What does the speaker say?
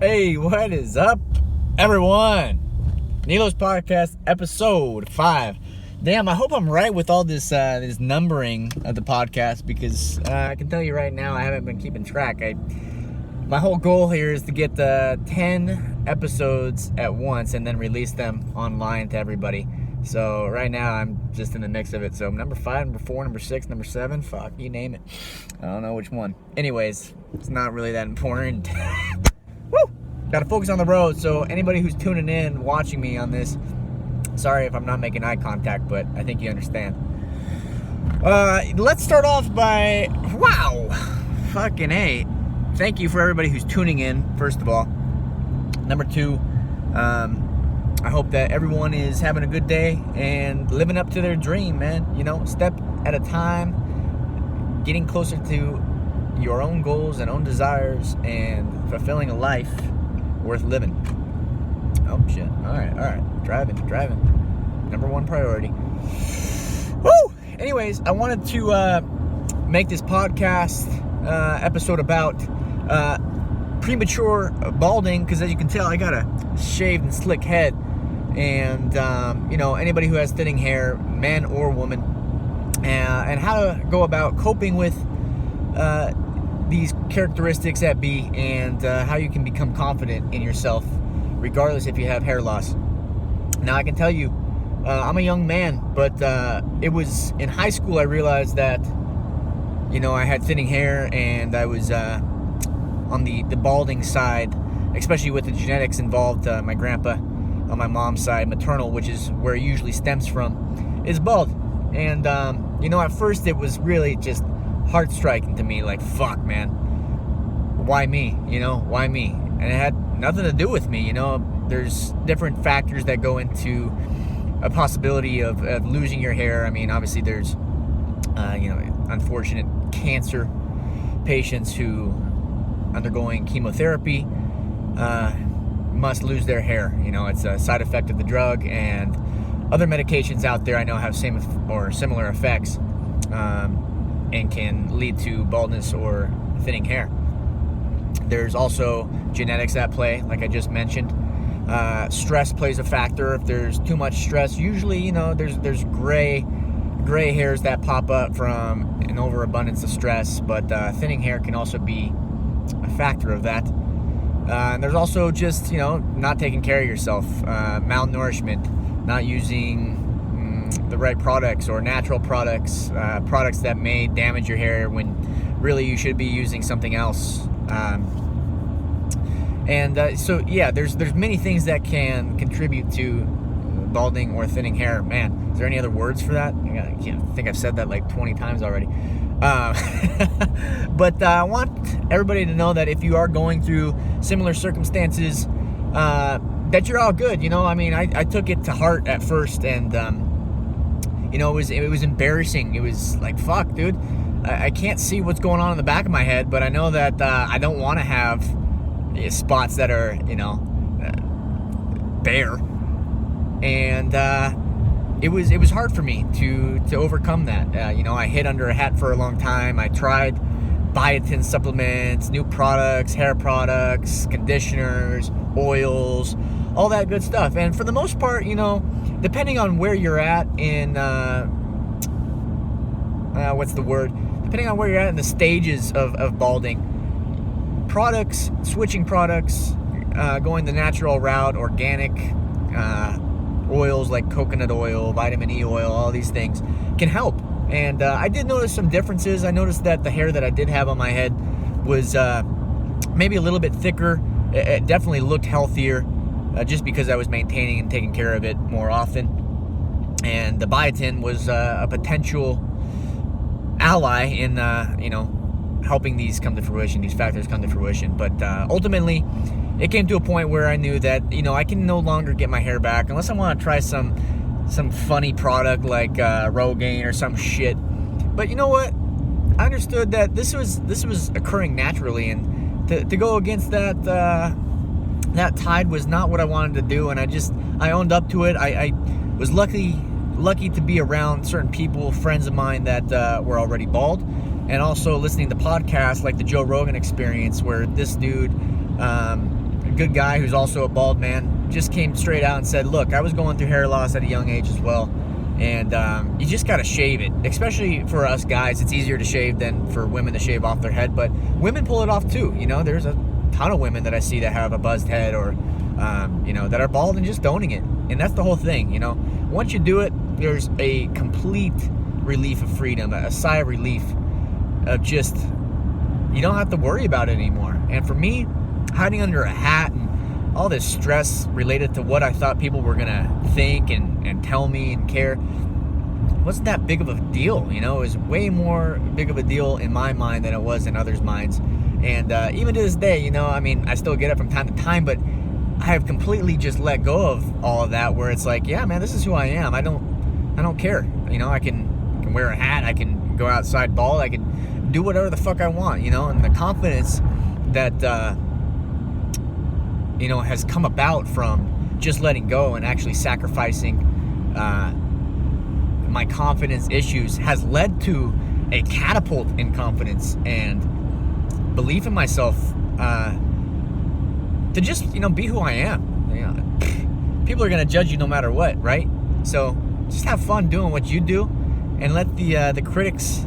Hey, what is up, everyone? Neelo's podcast, episode 5. Damn, I hope I'm right with all this numbering of the podcast, because I can tell you right now, I haven't been keeping track. My whole goal here is to get 10 episodes at once and then release them online to everybody. So right now, I'm just in the mix of it. So number 5, number 4, number 6, number 7, fuck, you name it. I don't know which one. Anyways, it's not really that important. Woo! Gotta focus on the road. So anybody who's tuning in, watching me on this, sorry if I'm not making eye contact, but I think you understand. Let's start off by, wow, fucking A. Thank you for everybody who's tuning in, first of all. Number 2, I hope that everyone is having a good day and living up to their dream, man. You know, step at a time, getting closer to your own goals and own desires and fulfilling a life worth living. Oh shit. All right. Driving. Number 1 priority. Woo! Anyways, I wanted to make this podcast episode about premature balding, because as you can tell, I got a shaved and slick head. And anybody who has thinning hair, man or woman, and how to go about coping with these characteristics at B, and how you can become confident in yourself regardless if you have hair loss. Now, I can tell you, I'm a young man, but it was in high school I realized that I had thinning hair, and I was on the balding side, especially with the genetics involved. My grandpa on my mom's side, maternal, which is where it usually stems from, is bald. And at first it was really just heart striking to me, like, fuck, man, why me? Why me? And it had nothing to do with me. There's different factors that go into a possibility of losing your hair. I mean, obviously there's unfortunate cancer patients who undergoing chemotherapy must lose their hair. It's a side effect of the drug, and other medications out there I know have same or similar effects, and can lead to baldness or thinning hair. There's also genetics at play, like I just mentioned. Stress plays a factor. If there's too much stress, usually there's gray hairs that pop up from an overabundance of stress, but thinning hair can also be a factor of that. And there's also just not taking care of yourself, malnourishment, not using the right products or natural products, products that may damage your hair when really you should be using something else. So there's many things that can contribute to balding or thinning hair. Man, is there any other words for that? I think I've said that like 20 times already. But I want everybody to know that if you are going through similar circumstances, that you're all good. I took it to heart at first, and it was embarrassing. It was like, fuck, dude, I can't see what's going on in the back of my head, but I know that I don't want to have spots that are bare, and it was hard for me to overcome that. I hid under a hat for a long time. I tried biotin supplements, new products, hair products, conditioners, oils, all that good stuff. And for the most part, depending on where you're at in depending on where you're at in the stages of balding, switching products, going the natural route, organic oils like coconut oil, vitamin E oil, all these things can help. And I did notice some differences. I noticed that the hair that I did have on my head was maybe a little bit thicker. It definitely looked healthier, just because I was maintaining and taking care of it more often. And the biotin was a potential ally in helping these come to fruition, these factors come to fruition. But ultimately, it came to a point where I knew that I can no longer get my hair back unless I want to try some funny product like Rogaine or some shit. But you know what? I understood that this was occurring naturally, and to go against that tide was not what I wanted to do. And I owned up to it. I was lucky to be around certain people, friends of mine that were already bald, and also listening to podcasts like the Joe Rogan Experience, where this dude good guy who's also a bald man, just came straight out and said, look, I was going through hair loss at a young age as well, and you just got to shave it. Especially for us guys, it's easier to shave than for women to shave off their head, but women pull it off too. You know, there's a ton of women that I see that have a buzzed head or, you know, that are bald and just owning it. And that's the whole thing, you know. Once you do it, there's a complete relief of freedom, a sigh of relief of just, you don't have to worry about it anymore. And for me, hiding under a hat and all this stress related to what I thought people were gonna think and tell me and care wasn't that big of a deal. You know, it was way more big of a deal in my mind than it was in others' minds. And even to this day, you know, I mean, I still get it from time to time, but I have completely just let go of all of that, where it's like, yeah, man, this is who I am. I don't care. You know, I can wear a hat, I can go outside bald, I can do whatever the fuck I want, you know. And the confidence that you know, has come about from just letting go and actually sacrificing my confidence issues has led to a catapult in confidence and belief in myself, to just, you know, be who I am. You know, people are gonna judge you no matter what, right? So just have fun doing what you do, and let the critics